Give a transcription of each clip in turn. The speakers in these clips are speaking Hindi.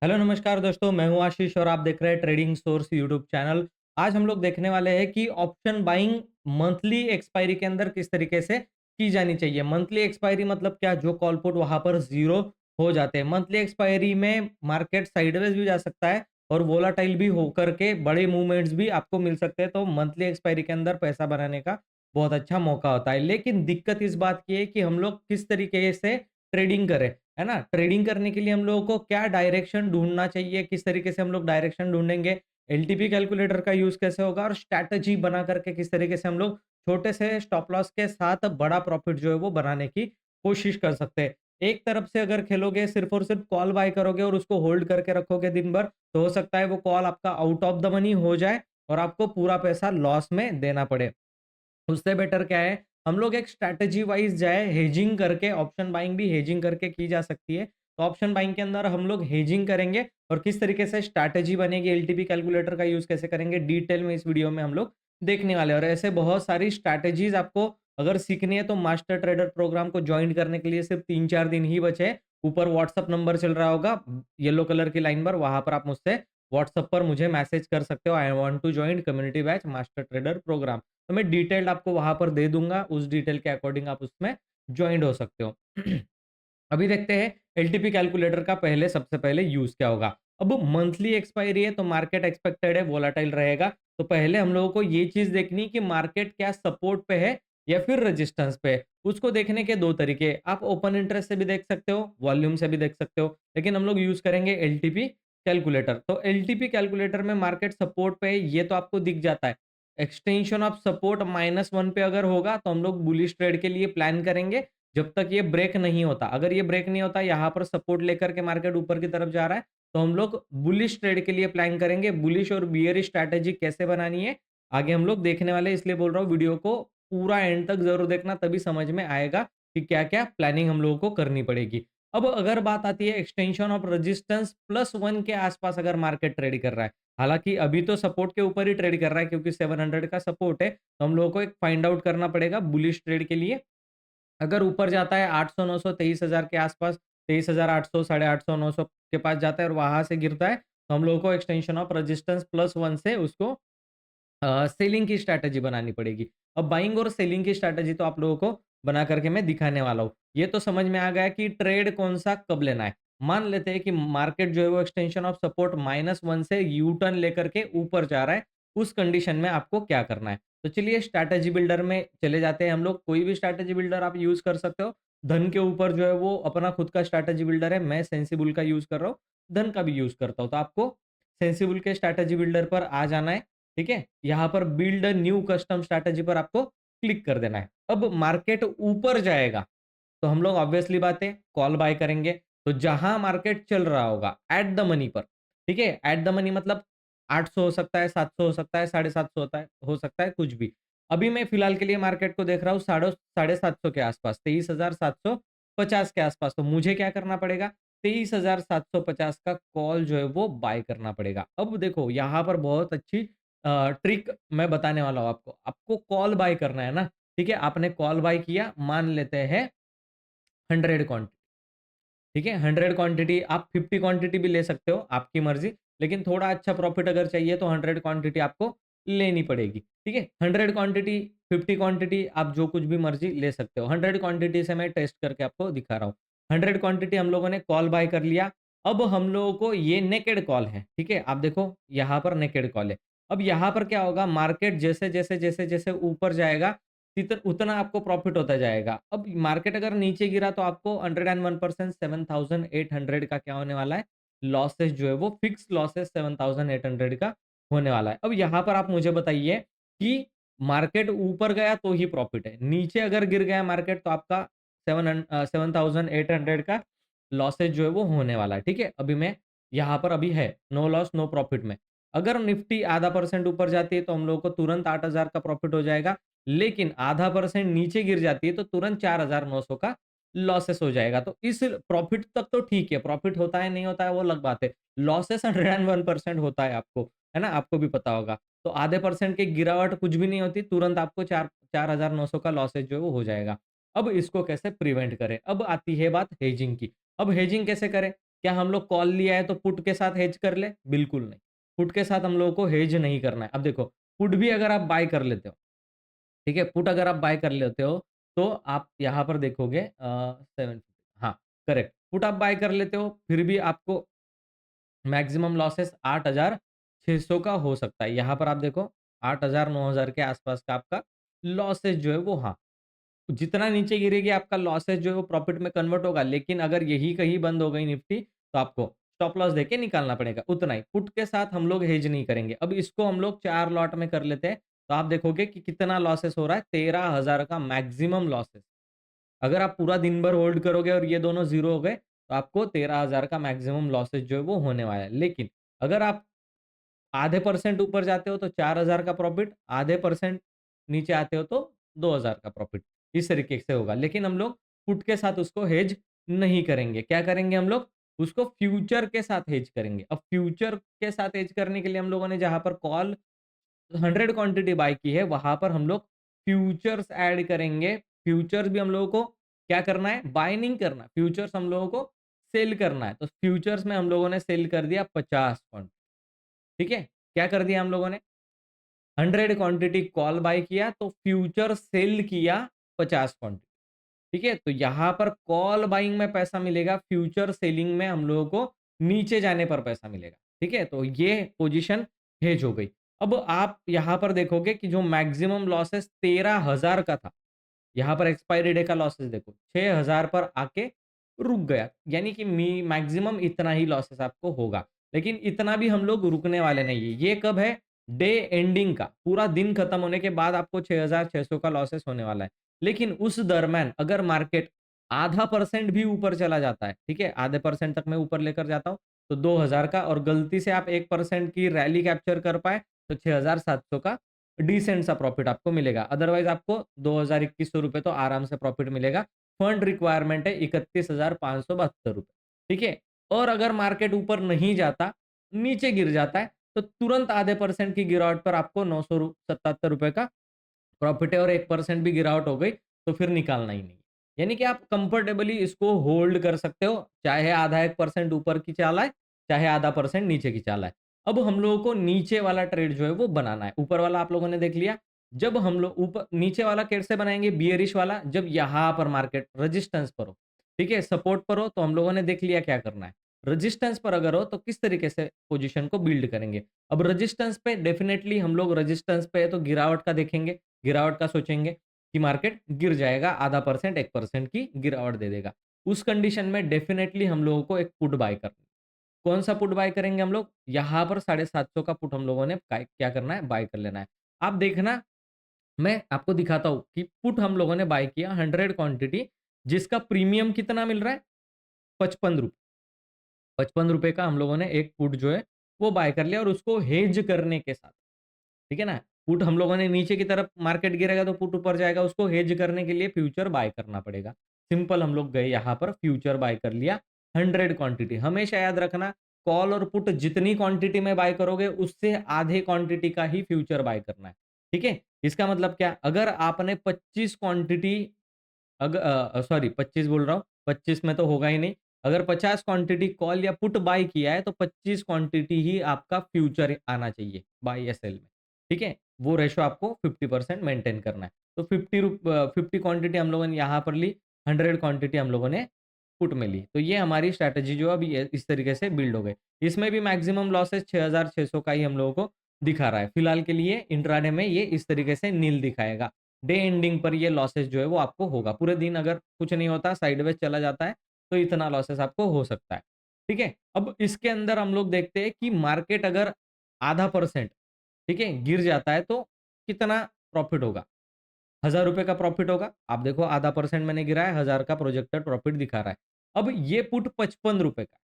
हेलो नमस्कार दोस्तों, मैं हूं आशीष और आप देख रहे हैं ट्रेडिंग सोर्स यूट्यूब चैनल। आज हम लोग देखने वाले हैं कि ऑप्शन बाइंग मंथली एक्सपायरी के अंदर किस तरीके से की जानी चाहिए। मंथली एक्सपायरी मतलब क्या? जो कॉल पुट वहां पर जीरो हो जाते हैं। मंथली एक्सपायरी में मार्केट साइडवेज भी जा सकता है और वोलाटाइल भी होकर के बड़े मूवमेंट्स भी आपको मिल सकते हैं। तो मंथली एक्सपायरी के अंदर पैसा बनाने का बहुत अच्छा मौका होता है। लेकिन दिक्कत इस बात की है कि हम लोग किस तरीके से ट्रेडिंग करें, है ना? ट्रेडिंग करने के लिए हम लोगों को क्या डायरेक्शन ढूँढना चाहिए, किस तरीके से हम लोग डायरेक्शन ढूँढेंगे, एलटीपी कैलकुलेटर का यूज़ कैसे होगा और स्ट्रैटेजी बना करके किस तरीके से हम लोग छोटे से स्टॉप लॉस के साथ बड़ा प्रॉफिट जो है वो बनाने की कोशिश कर सकते हैं। एक तरफ से अगर खेलोगे, सिर्फ़ और सिर्फ़ कॉल बाय करोगे और उसको होल्ड करके रखोगे दिन भर, तो हो सकता है वो कॉल आपका आउट ऑफ द मनी हो जाए और आपको पूरा पैसा लॉस में देना पड़े। उससे बेटर क्या है, हम लोग एक स्ट्रैटेजी वाइज जाए, हेजिंग करके। ऑप्शन बाइंग भी हेजिंग करके की जा सकती है। तो ऑप्शन बाइंग के अंदर हम लोग हेजिंग करेंगे और किस तरीके से स्ट्रैटेजी बनेगी, एलटीपी कैलकुलेटर का यूज कैसे करेंगे, डिटेल में इस वीडियो में हम लोग देखने वाले हैं। और ऐसे बहुत सारी स्ट्रैटेजीज आपको अगर सीखनी है तो मास्टर ट्रेडर प्रोग्राम को ज्वाइन करने के लिए सिर्फ 3-4 दिन ही बचे हैं। ऊपर व्हाट्सअप नंबर चल रहा होगा येलो कलर की लाइन पर, वहां पर आप मुझसे व्हाट्सअप पर मुझे मैसेज कर सकते हो, I want to join community batch master trader program. तो मैं डिटेल्ड आपको वहाँ पर दे दूँगा, उस डिटेल के अकॉर्डिंग आप उसमें जॉइंट हो सकते हो। अभी देखते हैं एलटीपी कैलकुलेटर का पहले सबसे पहले यूज़ क्या होगा। अब मंथली एक्सपायरी है तो मार्केट एक्सपेक्टेड है वोलेटाइल रहेगा। तो पहले हम लोगों को ये चीज़ देखनी है कि मार्केट क्या सपोर्ट पे है या फिर रेजिस्टेंस पे है। उसको देखने के 2 तरीके, आप ओपन इंटरेस्ट से भी देख सकते हो, वॉल्यूम से भी देख सकते हो, लेकिन हम लोग यूज़ करेंगे एलटीपी कैलकुलेटर। तो एलटीपी कैलकुलेटर में मार्केट सपोर्ट पे है, ये तो आपको दिख जाता है। एक्सटेंशन ऑफ सपोर्ट -1 पे अगर होगा तो हम लोग बुलिश ट्रेड के लिए प्लान करेंगे जब तक ये ब्रेक नहीं होता। अगर ये ब्रेक नहीं होता, यहाँ पर सपोर्ट लेकर के मार्केट ऊपर की तरफ जा रहा है, तो हम लोग बुलिश ट्रेड के लिए प्लान करेंगे। बुलिश और बियरिश स्ट्रैटेजी कैसे बनानी है, आगे हम लोग देखने वाले हैं। इसलिए बोल रहा हूँ वीडियो को पूरा एंड तक ज़रूर देखना, तभी समझ में आएगा कि क्या-क्या प्लानिंग हम लोगों को करनी पड़ेगी। अब अगर बात आती है एक्सटेंशन ऑफ रेजिस्टेंस +1 के आसपास अगर मार्केट ट्रेड कर रहा है, हालाँकि अभी तो सपोर्ट के ऊपर ही ट्रेड कर रहा है क्योंकि 700 का सपोर्ट है, तो हम लोगों को एक फाइंड आउट करना पड़ेगा बुलिश ट्रेड के लिए। अगर ऊपर जाता है 800-900 23,000 के आसपास, 23,800 850 900 के पास जाता है और वहाँ से गिरता है, तो हम लोगों को एक्सटेंशन ऑफ रेजिस्टेंस +1 से उसको सेलिंग की स्ट्रैटेजी बनानी पड़ेगी। अब बाइंग और सेलिंग की स्ट्रैटेजी तो आप लोगों को बना करके मैं दिखाने वाला हूँ। ये तो समझ में आ गया कि ट्रेड कौन-सा कब लेना है। मान लेते हैं कि मार्केट जो है वो एक्सटेंशन ऑफ सपोर्ट -1 से यू टर्न लेकर के ऊपर जा रहा है, उस कंडीशन में आपको क्या करना है? तो चलिए स्ट्रैटेजी बिल्डर में चले जाते हैं हम लोग। कोई भी स्ट्रैटेजी बिल्डर आप यूज़ कर सकते हो। धन के ऊपर जो है वो अपना खुद का स्ट्रैटेजी बिल्डर है। मैं सेंसिबल का यूज़ कर रहा हूँ, धन का भी यूज़ करता हूँ। तो आपको सेंसिबल के स्ट्रैटेजी बिल्डर पर आ जाना है। ठीक है? यहाँ पर build a new custom strategy पर आपको क्लिक कर देना है। अब मार्केट ऊपर जाएगा, तो हम लोग ऑब्वियसली बात है कॉल बाय करेंगे। तो जहाँ मार्केट चल रहा होगा एट द मनी पर, ठीक है? एट द मनी मतलब 800 हो सकता है, 700 हो सकता है, 750 होता है, हो सकता है कुछ भी। अभी मैं फिलहाल के लिए मार्केट को देख रहा हूँ साढ़े 750 के आसपास, 23,750 के आसपास। तो मुझे क्या करना पड़ेगा? 23,750 का कॉल जो है वो बाय करना पड़ेगा। अब देखो यहाँ पर बहुत अच्छी ट्रिक मैं बताने वाला हूँ आपको। आपको कॉल बाय करना है ना, ठीक है? आपने कॉल बाय किया, मान लेते हैं 100 क्वांटिटी, ठीक है? 100 क्वांटिटी, आप 50 क्वांटिटी भी ले सकते हो, आपकी मर्ज़ी। लेकिन थोड़ा अच्छा प्रॉफिट अगर चाहिए तो 100 क्वांटिटी आपको लेनी पड़ेगी, ठीक है? 100 क्वांटिटी, 50 क्वांटिटी आप जो कुछ भी मर्ज़ी ले सकते हो। 100 क्वांटिटी से मैं टेस्ट करके आपको दिखा रहा हूँ। 100 क्वांटिटी हम लोगों ने कॉल बाय कर लिया। अब हम लोगों को ये नेकेड कॉल है, ठीक है? आप देखो यहाँ पर नेकेड कॉल है। अब यहाँ पर क्या होगा, मार्केट जैसे-जैसे ऊपर जाएगा उतना आपको प्रॉफिट होता जाएगा। अब मार्केट अगर नीचे गिरा तो आपको 101% 7,800 का क्या होने वाला है? लॉसेस जो है वो फिक्स लॉसेस 7,800 का होने वाला है। अब यहाँ पर आप मुझे बताइए कि मार्केट ऊपर गया तो ही प्रॉफिट है। नीचे अगर गिर गया मार्केट तो आपका 7,800 का लॉसेस जो है वो होने वाला है। ठीक है? अभी मैं यहाँ पर अभी है नो लॉस नो प्रॉफिट में। अगर निफ्टी आधा परसेंट ऊपर जाती है तो हम लोगों को तुरंत 8,000 का प्रॉफिट हो जाएगा। लेकिन आधा परसेंट नीचे गिर जाती है तो तुरंत 4,900 का लॉसेस हो जाएगा। तो इस प्रॉफिट तक तो ठीक है, प्रॉफिट होता है नहीं होता है वो अलग बात है। लॉसेस 101% होता है आपको, है ना? आपको भी पता होगा। तो आधे परसेंट की गिरावट कुछ भी नहीं होती, तुरंत आपको 4,900 का लॉसेस जो है वो हो जाएगा। अब इसको कैसे प्रिवेंट करें? अब आती है बात हेजिंग की। अब हेजिंग कैसे करें? क्या हम लोग कॉल लिया है तो पुट के साथ हेज कर ले? बिल्कुल नहीं। पुट के साथ हम लोगों को हेज नहीं करना है। अब देखो, पुट भी अगर आप बाय कर लेते हो, ठीक है? पुट अगर आप बाय कर लेते हो, तो आप यहाँ पर देखोगे 7 हाँ, करेक्ट। पुट आप बाय कर लेते हो, फिर भी आपको मैक्सिमम लॉसेस 8,600 का हो सकता है। यहाँ पर आप देखो 8,000 9,000 के आसपास का आपका लॉसेस जो है वो हाँ, जितना नीचे गिरेगी आपका लॉसेस जो है वो प्रॉफिट में कन्वर्ट होगा। लेकिन अगर यही कहीं बंद हो गई निफ्टी तो आपको स्टॉप लॉस देके निकालना पड़ेगा, उतना ही। पुट के साथ हम लोग हेज नहीं करेंगे। अब इसको हम लोग 4 लॉट में कर लेते हैं, तो आप देखोगे कि कितना लॉसेस हो रहा है, 13,000 का मैक्सिमम लॉसेस। अगर आप पूरा दिन भर होल्ड करोगे और ये दोनों ज़ीरो हो गए, तो आपको 13,000 का मैक्सिमम लॉसेस जो है वो होने वाला है। लेकिन अगर आप आधे परसेंट ऊपर जाते हो तो 4,000 का प्रॉफिट, आधे परसेंट नीचे आते हो तो 2,000 का प्रॉफिट, इस तरीके से होगा। लेकिन हम लोग पुट के साथ उसको हेज नहीं करेंगे। क्या करेंगे हम लोग? उसको फ्यूचर के साथ हेज करेंगे। अब फ्यूचर के साथ हेज करने के लिए हम लोगों ने जहाँ पर कॉल 100 क्वांटिटी बाय की है, वहाँ पर हम लोग फ्यूचर्स ऐड करेंगे। फ्यूचर्स भी हम लोगों को क्या करना है? बाय नहीं करना, फ्यूचर्स हम लोगों को सेल करना है। तो फ्यूचर्स में हम लोगों ने सेल कर दिया 50 क्वांटिटी, ठीक है? क्या कर दिया हम लोगों ने? 100 क्वांटिटी कॉल बाय किया तो फ्यूचर सेल किया 50 क्वांटिटी, ठीक है? तो यहाँ पर कॉल बाइंग में पैसा मिलेगा, फ्यूचर सेलिंग में हम लोगों को नीचे जाने पर पैसा मिलेगा, ठीक है? तो ये पोजीशन हेज हो गई। अब आप यहाँ पर देखोगे कि जो मैक्सिमम लॉसेस 13,000 का था, यहाँ पर एक्सपायरी डे का लॉसेस देखो 6,000 पर आके रुक गया। यानी कि मैक्सिमम इतना ही लॉसेस आपको होगा। लेकिन इतना भी हम लोग रुकने वाले नहीं है। ये कब है? डे एंडिंग का। पूरा दिन खत्म होने के बाद आपको 6,600 का लॉसेस होने वाला है। लेकिन उस दरम्यान अगर मार्केट आधा परसेंट भी ऊपर चला जाता है, ठीक है? आधे परसेंट तक मैं ऊपर लेकर जाता हूँ, तो 2,000 का और गलती से आप 1% की रैली कैप्चर कर पाए, तो 6,700 का डिसेंट सा प्रॉफिट आपको मिलेगा। अदरवाइज़ आपको 2,000-2,100 रुपए तो आराम से प्रॉफिट मिलेगा। फंड रिक्वायरमेंट है 31,572 रुपए, ठीक है? और अगर मार्केट ऊपर नहीं जाता, नीचे गिर जाता है, तो तुरंत आधे परसेंट की गिरावट पर आपको 977 रुपए का प्रॉफिट है और 1% भी गिरावट हो गई, तो फिर निकालना ही नहीं। यानी कि आप कंफर्टेबली इसको होल्ड कर सकते हो, चाहे आधा 1% ऊपर की चाल आए, चाहे आधा परसेंट नीचे की चाल आए। अब हम लोगों को नीचे वाला ट्रेड जो है वो बनाना है। ऊपर वाला आप लोगों ने देख लिया। जब हम लोग ऊपर नीचे वाला कैसे बनाएँगे बियरिश वाला? जब यहाँ पर मार्केट रेजिस्टेंस पर हो, ठीक है? सपोर्ट पर हो तो हम लोगों ने देख लिया क्या करना है। रेजिस्टेंस पर अगर हो तो किस तरीके से पोज़ीशन को बिल्ड करेंगे। अब रेजिस्टेंस पे डेफिनिटली हम लोग रेजिस्टेंस पे है तो गिरावट का देखेंगे। गिरावट का सोचेंगे कि मार्केट गिर जाएगा, आधा परसेंट 1% की गिरावट दे देगा। उस कंडीशन में डेफिनिटली हम लोगों को एक पुट बाय करना है। कौन-सा पुट बाय करेंगे हम लोग? यहाँ पर 750 का पुट हम लोगों ने काय क्या करना है? बाय कर लेना है। आप देखना, मैं आपको दिखाता हूँ कि पुट हम लोगों ने बाय किया 100 क्वांटिटी, जिसका प्रीमियम कितना मिल रहा है? ₹55। ₹55 का हम लोगों ने एक पुट जो है वो बाय कर लिया और उसको हेज करने के साथ, ठीक है ना? पुट हम लोगों ने नीचे की तरफ मार्केट गिरेगा तो पुट ऊपर जाएगा, उसको हेज करने के लिए फ्यूचर बाय करना पड़ेगा। सिंपल हम लोग गए यहाँ पर फ्यूचर बाय कर लिया 100 क्वांटिटी। हमेशा याद रखना, कॉल और पुट जितनी क्वांटिटी में बाय करोगे उससे आधे क्वांटिटी का ही फ्यूचर बाय करना है, ठीक है? इसका मतलब क्या? अगर आपने 25 क्वांटिटी सॉरी 25 बोल रहा हूँ, 25 में तो होगा ही नहीं। अगर 50 क्वांटिटी कॉल या पुट बाय किया है, तो 25 क्वांटिटी ही आपका फ्यूचर आना चाहिए, बाय या सेल में, ठीक है? वो रेशो आपको 50% मेंटेन करना है। तो 50 क्वांटिटी हम लोगों ने यहाँ पर ली, 100 क्वांटिटी हम लोगों ने पुट में ली। तो ये हमारी स्ट्रैटेजी जो अभी इस तरीके से बिल्ड हो गई। इसमें भी मैक्सिमम लॉसेस 6,600 का ही हम लोगों को दिखा रहा है। फिलहाल के लिए इंट्राडे में ये इस तरीके से नील दिखाएगा। डे एंडिंग पर ये लॉसेस जो है वो आपको होगा। पूरे दिन अगर कुछ नहीं होता, साइडवेज चला जाता है, तो इतना लॉसेस आपको हो सकता है। ठीक है? अब इसके अंदर हम लोग देखते हैं कि मार्केट अगर आधा परसेंट, ठीक है, गिर जाता है तो कितना प्रॉफिट होगा? ₹1000 का प्रॉफिट होगा। आप देखो आधा परसेंट मैंने गिराया, 1000 का प्रोजेक्टेड प्रॉफिट दिखा रहा है। अब ये पुट ₹55 का है।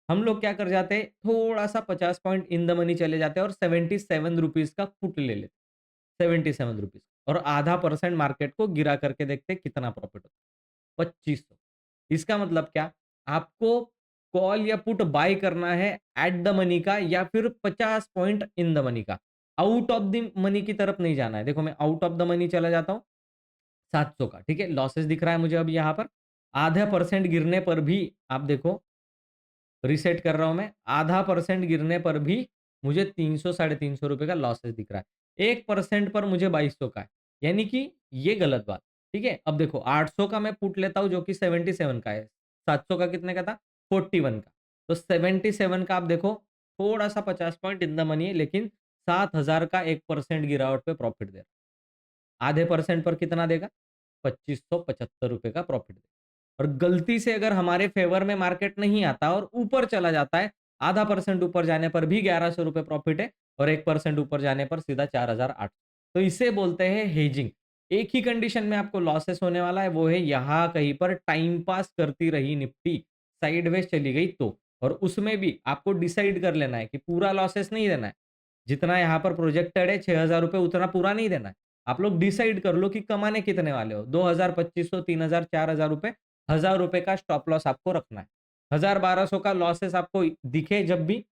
हम लोग क्या कर जाते हैं, थोड़ा-सा 50 पॉइंट इन द मनी चले जाते हैं और ₹77 का पुट ले लेते हैं। ₹77 और आधा परसेंट मार्केट को गिरा करके देखते हैं कितना प्रॉफिट होता है। 2500। इसका मतलब क्या? आपको कॉल या पुट बाय करना है एट द मनी का या फिर 50 पॉइंट इन द मनी का। आउट ऑफ द मनी की तरफ नहीं जाना है। देखो मैं आउट ऑफ द मनी चला जाता हूँ, 700 का, ठीक है? लॉसेस दिख रहा है मुझे अब यहाँ पर। आधा परसेंट गिरने पर भी आप देखो रीसेट कर रहा हूँ मैं, आधा परसेंट गिरने पर भी मुझे 300 साढ़े 300 रुपए का लॉसेस दिख रहा है। 1% पर मुझे 2200 का है, यानी कि ये गलत बात, ठीक है? अब देखो 800 का मैं पुट लेता हूँ जो कि 77 का है, 700 का कितने का था? 41 का। तो 77 का आप देखो थोड़ा-सा 50 पॉइंट इन द मनी है, लेकिन 7000 का 1% गिरावट पे प्रॉफिट दे रहा है। आधे परसेंट पर कितना देगा? ₹2575 का प्रॉफिट देगा। और गलती से अगर हमारे फेवर में मार्केट नहीं आता और ऊपर चला जाता है, आधा परसेंट ऊपर जाने पर भी ₹1100 प्रॉफिट है और 1% ऊपर जाने पर सीधा 4800। तो इसे बोलते हैं हेजिंग। एक ही कंडीशन में आपको लॉसेस होने वाला है, वो है यहाँ कहीं पर टाइम पास करती रही निफ्टी, साइडवेज चली गई तो। और उसमें भी आपको डिसाइड कर लेना है कि पूरा लॉसेस नहीं देना है। जितना यहाँ पर प्रोजेक्टेड है ₹6000 उतना पूरा नहीं देना है। आप लोग डिसाइड कर लो कि कमाने कितने वाले हो। 2000, 2500, 3000, ₹4000, ₹1000 का स्टॉप लॉस आपको रखना है। 1000-1200 का लॉसेस आपको दिखे जब भी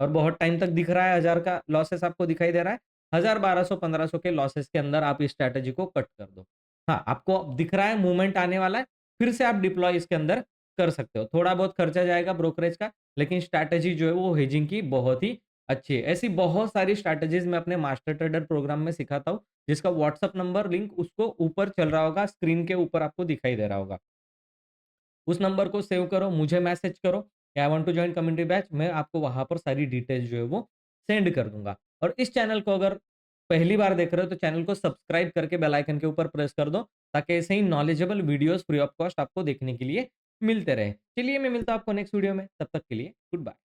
और बहुत टाइम तक दिख रहा है 1000 का लॉसेस आपको दिखाई दे रहा है, 1000, 1200, 1500 के लॉसेस के अंदर आप इस स्ट्रैटेजी को कट कर दो। हाँ, आपको अब दिख रहा है मूवमेंट आने वाला है, फिर से आप डिप्लॉय इसके अंदर कर सकते हो। थोड़ा बहुत खर्चा जाएगा ब्रोकरेज का, लेकिन स्ट्रैटेजी जो है वो हेजिंग की बहुत ही अच्छी है। ऐसी बहुत सारी स्ट्रैटेजीज़ मैं अपने मास्टर ट्रेडर प्रोग्राम में सिखाता हूँ, जिसका व्हाट्सएप नंबर लिंक उसको ऊपर चल रहा होगा, स्क्रीन के ऊपर आपको दिखाई दे रहा होगा। उस नंबर को सेव करो, मुझे मैसेज करो कि I want to join community batch, मैं आपको वहाँ पर सारी डिटेल्स जो है वो सेंड कर दूँगा। और इस चैनल को अगर पहली बार देख रहे हो तो चैनल को सब्सक्राइब करके बेल आइकन के ऊपर प्रेस कर दो, ताकि ऐसे ही knowledgeable videos free of cost आपको देखने के लिए मिलते रहें। चलिए मैं मिलता हूँ आपको नेक्स्ट वीडियो में, तब तक के लिए गुड बाय।